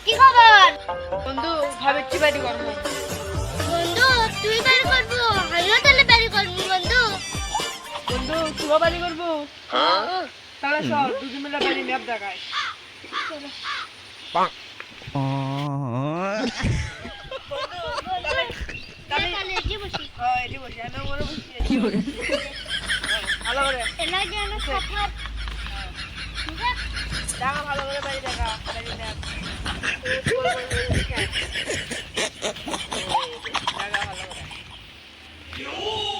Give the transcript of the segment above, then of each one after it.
কি খবর বন্ধু ভাবেচ্ছি বাড়ি করবো। বন্ধু? তুই বাড়ি করবো, আমিও তাহলে বাড়ি করবো। বন্ধু বন্ধু তুইও বাড়ি করবো? তাহলে চল দুজন মিলে বাড়ি ম্যাপ দেখায়। ভালো করে দেখা, ভালো করে বাড়ি দেখা, বাড়ি ম্যাপ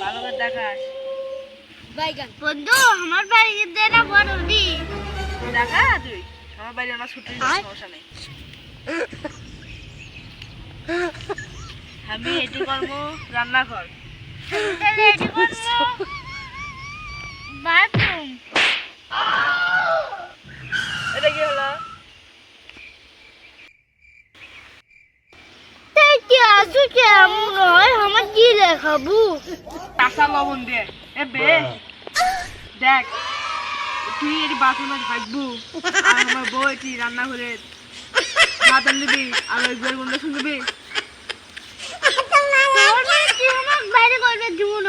ভালো করে দেখাস। বন্ধু আমার বাড়ি না বড় দি দেখা তুই আমার বাড়ি, আমার ছুটি সমস্যা নেই। আমি এটি করবো রান্নাঘর, বাথরুম। এটা কি হলো? কেমন হয় আমার কি দেখাবো? কাঁচা লবণ দিয়ে এ বে দেখ, তুই এটি বাথরুমে থাকবো আর আমার বউ এটি রান্নাঘরে ভাত আনবি আর ওই বইয়ের গন্ধ শুনবি। বাইরে করবে জীবন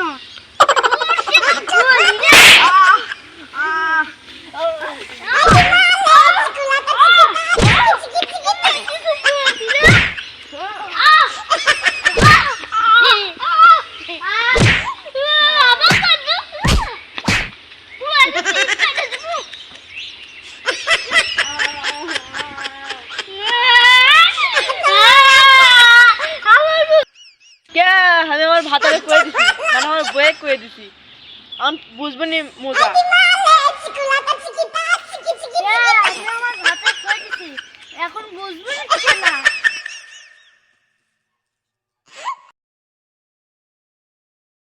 আমি আমার ভাতারে কয়ে দিছি, মানে আমার বয়ে কয়ে দিছি, আমি বুঝবো নি মজা।